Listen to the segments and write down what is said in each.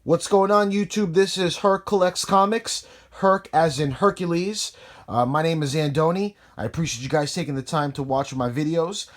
What's going on, YouTube? This is Herc Collects Comics. Herc as in Hercules. My name is Andoni. I appreciate you guys taking the time to watch my videos.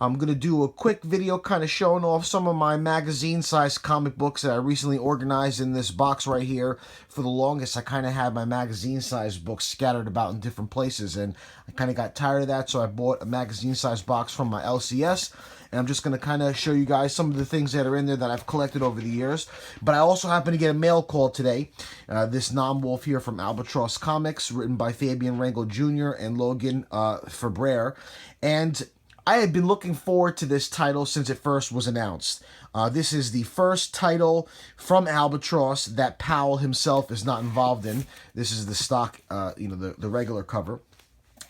I'm going to do a quick video kind of showing off some of my magazine-sized comic books that I recently organized in this box right here. For the longest, I kind of had my magazine-sized books scattered about in different places, and I kind of got tired of that, so I bought a magazine-sized box from my LCS. And I'm just going to kind of show you guys some of the things that are in there that I've collected over the years. But I also happen to get a mail call today. This non-wolf here from Albatross Comics, written by Fabian Rangel Jr. and Logan Fabrere. And I had been looking forward to this title since it first was announced. This is the first title from Albatross that Powell himself is not involved in. This is the stock, the regular cover.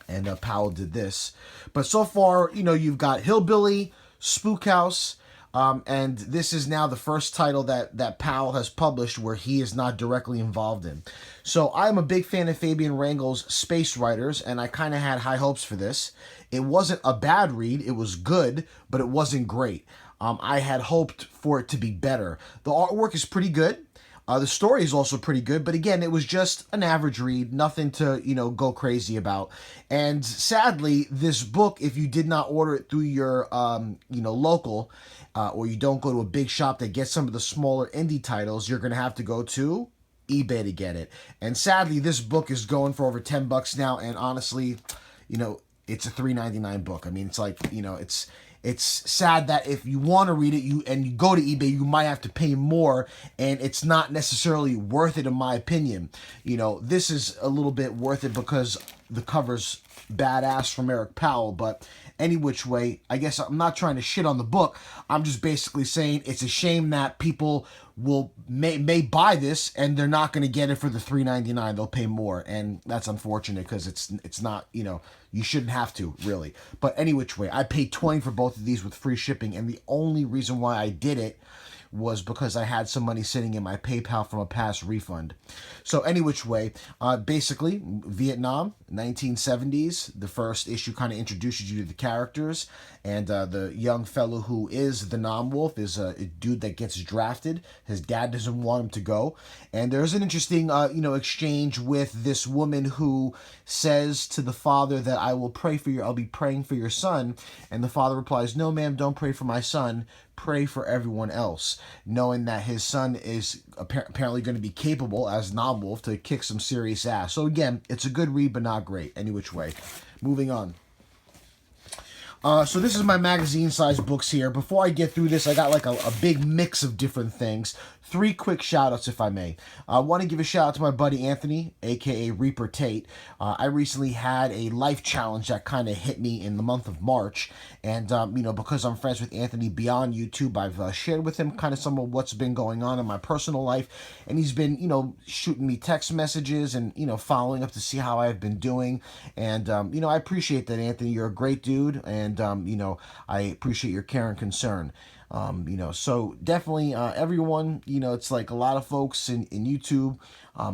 And Powell did this. But so far, you've got Hillbilly, Spook House, and this is now the first title that Powell has published where he is not directly involved in. So I'm a big fan of Fabian Rangel's Space Writers, and I kind of had high hopes for this. It wasn't a bad read. It was good, but it wasn't great. I had hoped for it to be better. The artwork is pretty good. The story is also pretty good, but again, it was just an average read, nothing to, go crazy about. And sadly, this book, if you did not order it through your, local, or you don't go to a big shop that gets some of the smaller indie titles, you're going to have to go to eBay to get it. And sadly, this book is going for over $10 now, and honestly, it's a $3.99 book. I mean, it's like, it's sad that if you want to read it and you go to eBay, you might have to pay more, and it's not necessarily worth it in my opinion. This is a little bit worth it because the cover's badass from Eric Powell, but any which way, I guess I'm not trying to shit on the book. I'm just basically saying it's a shame that people may buy this and they're not going to get it for the $3.99. They'll pay more, and that's unfortunate because it's not, you shouldn't have to, really. But any which way, I paid $20 for both of these with free shipping, and the only reason why I did it was because I had some money sitting in my PayPal from a past refund. So any which way, basically, Vietnam, 1970s, the first issue kind of introduces you to the characters, and the young fellow who is the non-wolf is a dude that gets drafted. His dad doesn't want him to go, and there's an interesting, exchange with this woman who says to the father that I'll be praying for your son, and the father replies, no ma'am, don't pray for my son, pray for everyone else, knowing that his son is apparently going to be capable as non-wolf to kick some serious ass. So again, it's a good read, but not great, any which way. Moving on. So this is my magazine-sized books here. Before I get through this, I got like a big mix of different things. 3 quick shout-outs, if I may. I want to give a shout-out to my buddy Anthony, a.k.a. Reaper Tate. I recently had a life challenge that kind of hit me in the month of March. And, because I'm friends with Anthony beyond YouTube, I've shared with him kind of some of what's been going on in my personal life. And he's been, shooting me text messages and, following up to see how I've been doing. And, I appreciate that, Anthony. You're a great dude. And, I appreciate your care and concern. So definitely, everyone, it's like a lot of folks in YouTube,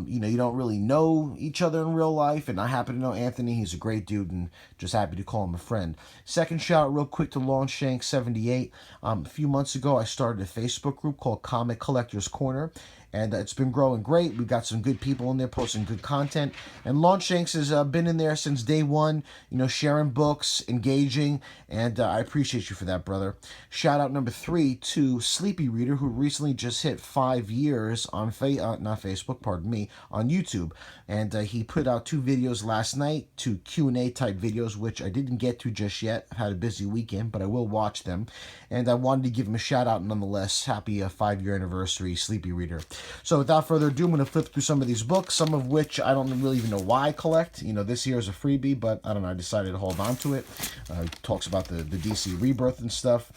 you don't really know each other in real life, and I happen to know Anthony. He's a great dude, and just happy to call him a friend. Second shout real quick to Lawnshank78. A few months ago, I started a Facebook group called Comic Collectors Corner, and it's been growing great. We've got some good people in there posting good content, and Lawnshanks has been in there since day one, sharing books, engaging, and I appreciate you for that, brother. Shout out number 3 to Sleepy Reader, who recently just hit 5 years on not Facebook, pardon me, on YouTube, and he put out 2 videos last night, 2 Q&A type videos, which I didn't get to just yet. I had a busy weekend, but I will watch them, and I wanted to give him a shout out nonetheless. Happy 5-year anniversary, Sleepy Reader. So without further ado, I'm going to flip through some of these books, some of which I don't really even know why I collect. This here is a freebie, but I don't know, I decided to hold on to it. It talks about the DC Rebirth and stuff.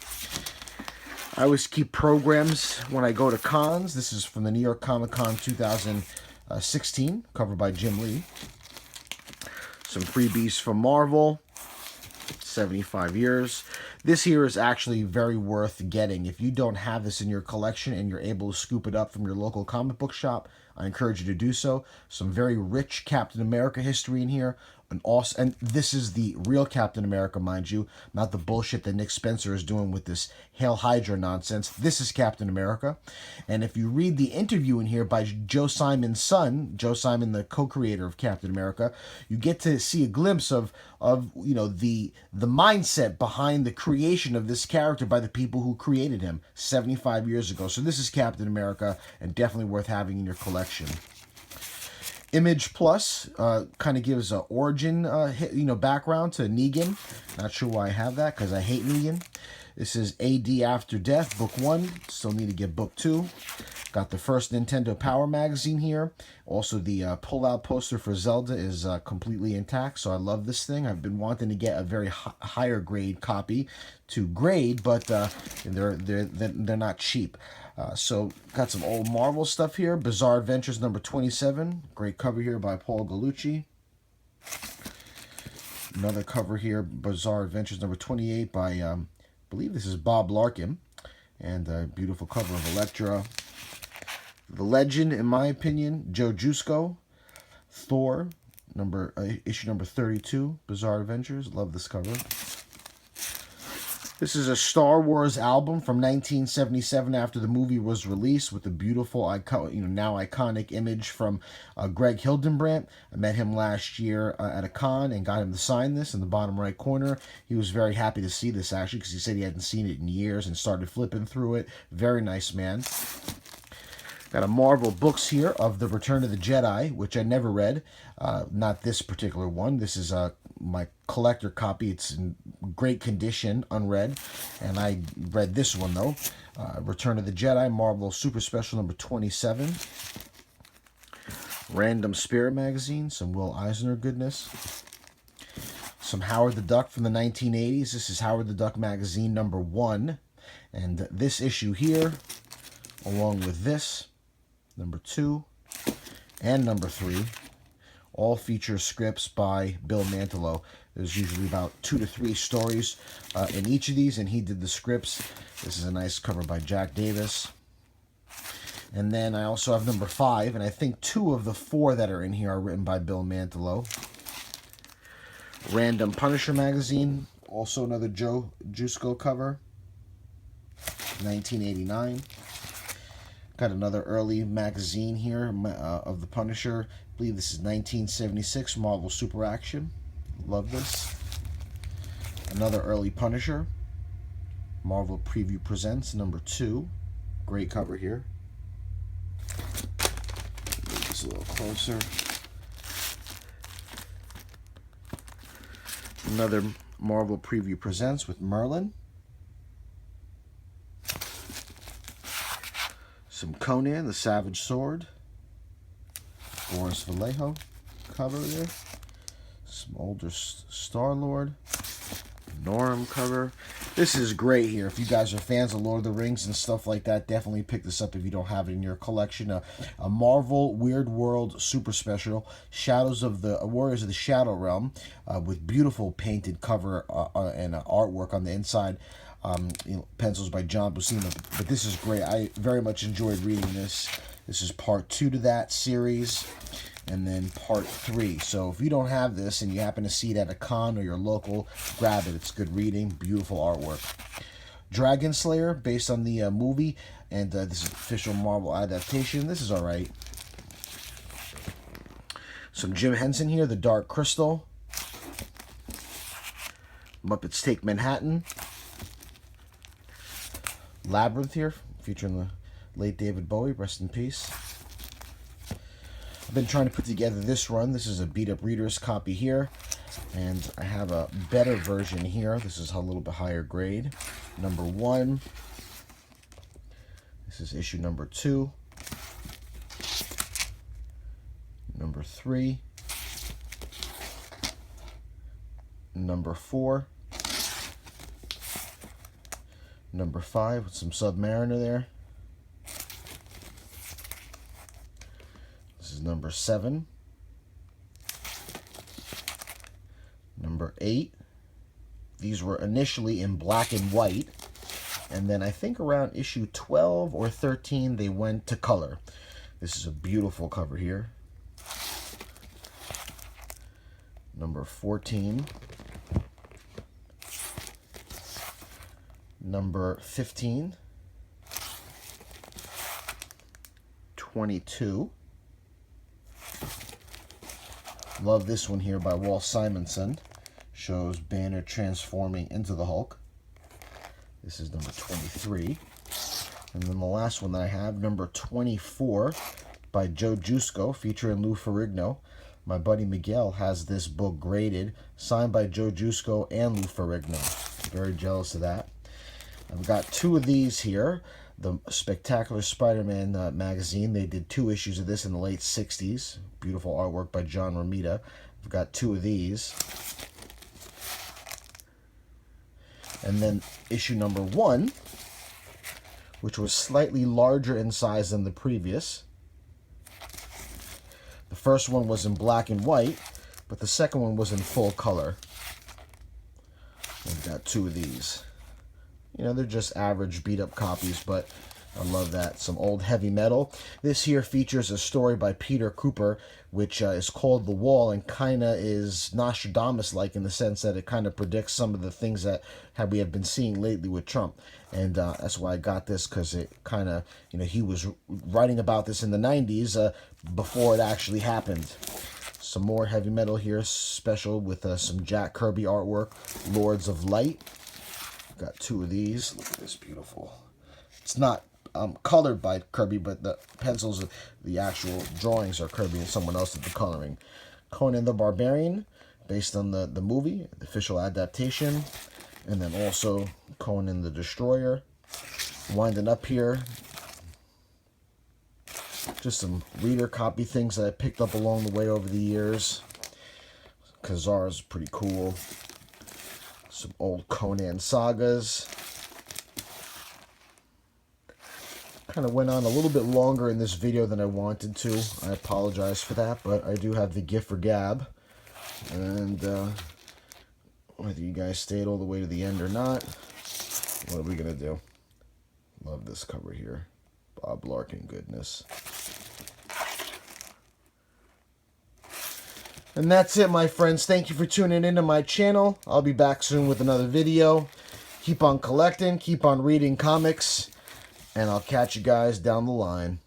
I always keep programs when I go to cons. This is from the New York Comic Con 2016, covered by Jim Lee. Some freebies from Marvel. 75 years. This here is actually very worth getting. If you don't have this in your collection and you're able to scoop it up from your local comic book shop, I encourage you to do so. Some very rich Captain America history in here. And this is the real Captain America, mind you, not the bullshit that Nick Spencer is doing with this Hail Hydra nonsense. This is Captain America. And if you read the interview in here by Joe Simon's son, Joe Simon, the co-creator of Captain America, you get to see a glimpse of the mindset behind the creation of this character by the people who created him 75 years ago. So this is Captain America, and definitely worth having in your collection. Image Plus kind of gives an origin, background to Negan. Not sure why I have that, because I hate Negan. This is AD After Death, Book 1. Still need to get Book 2. Got the first Nintendo Power magazine here. Also, the pull-out poster for Zelda is completely intact, so I love this thing. I've been wanting to get a very higher grade copy to grade, but they're not cheap. So got some old Marvel stuff here. Bizarre Adventures number 27. Great cover here by Paul Gallucci. Another cover here, Bizarre Adventures number 28 by, I believe this is Bob Larkin. And a beautiful cover of Elektra. The Legend, in my opinion, Joe Jusko. Thor, issue number 32, Bizarre Adventures. Love this cover. This is a Star Wars album from 1977 after the movie was released, with a beautiful, now iconic image from Greg Hildenbrandt. I met him last year at a con and got him to sign this in the bottom right corner. He was very happy to see this, actually, because he said he hadn't seen it in years and started flipping through it. Very nice man. Got a Marvel books here of The Return of the Jedi, which I never read. Not this particular one. This is my collector copy. It's in great condition, unread. And I read this one, though. Return of the Jedi, Marvel Super Special number 27. Random Spirit magazine, some Will Eisner goodness. Some Howard the Duck from the 1980s. This is Howard the Duck magazine number 1. And this issue here, along with this, number 2 and number 3, all feature scripts by Bill Mantlo. There's usually about 2 to 3 stories in each of these, and he did the scripts. This is a nice cover by Jack Davis. And then I also have number 5, and I think 2 of the 4 that are in here are written by Bill Mantlo. Random Punisher magazine, also another Joe Jusko cover, 1989. Got another early magazine here of the Punisher. I believe this is 1976, Marvel Super Action. Love this. Another early Punisher. Marvel Preview Presents, number 2. Great cover here. Move this a little closer. Another Marvel Preview Presents with Merlin. Some Conan, the Savage Sword. Boris Vallejo cover there. Some older Star-Lord. Norm cover. This is great here. If you guys are fans of Lord of the Rings and stuff like that, definitely pick this up if you don't have it in your collection. A Marvel Weird World Super Special, Shadows of the Warriors of the Shadow Realm, with beautiful painted cover and artwork on the inside. Pencils by John Buscema. But this is great. I very much enjoyed reading this. This is part 2 to that series, and then part 3. So if you don't have this and you happen to see it at a con or your local, grab it. It's good reading, beautiful artwork. Dragon Slayer, based on the movie, and this is official Marvel adaptation. This is alright. Some Jim Henson here, The Dark Crystal. Muppets Take Manhattan. Labyrinth here, featuring the late David Bowie, rest in peace. I've been trying to put together this run. This is a beat-up reader's copy here, and I have a better version here. This is a little bit higher grade. Number 1. This is issue number 2. Number 3. Number 4. Number 5 with some Submariner there. This is number 7. Number 8. These were initially in black and white, and then I think around issue 12 or 13 they went to color. This is a beautiful cover here. Number 14. Number 15. 22. Love this one here by Walt Simonson. Shows Banner transforming into the Hulk. This is number 23. And then the last one that I have, number 24 by Joe Jusko, featuring Lou Ferrigno. My buddy Miguel has this book graded, signed by Joe Jusko and Lou Ferrigno. Very jealous of that. I've got two of these here. The Spectacular Spider-Man magazine. They did 2 issues of this in the late 60s. Beautiful artwork by John Romita. I've got 2 of these. And then issue number 1, which was slightly larger in size than the previous. The first one was in black and white, but the second one was in full color. I've got 2 of these. You know, they're just average beat-up copies, but I love that. Some old heavy metal. This here features a story by Peter Cooper, which is called The Wall, and kind of is Nostradamus-like in the sense that it kind of predicts some of the things that we have been seeing lately with Trump. And that's why I got this, because it kind of, you know, he was writing about this in the 90s before it actually happened. Some more heavy metal here, special with some Jack Kirby artwork, Lords of Light. Got 2 of these. Look at this, beautiful. It's not colored by Kirby, but the pencils, the actual drawings are Kirby and someone else did the coloring. Conan the Barbarian, based on the movie, the official adaptation. And then also Conan the Destroyer. Winding up here, just some reader copy things that I picked up along the way over the years. Kazar's pretty cool. Some old Conan sagas. Kind of went on a little bit longer in this video than I wanted to. I apologize for that, but I do have the gift for gab. And whether you guys stayed all the way to the end or not, what are we going to do? Love this cover here. Bob Larkin goodness. And that's it, my friends. Thank you for tuning into my channel. I'll be back soon with another video. Keep on collecting, keep on reading comics, and I'll catch you guys down the line.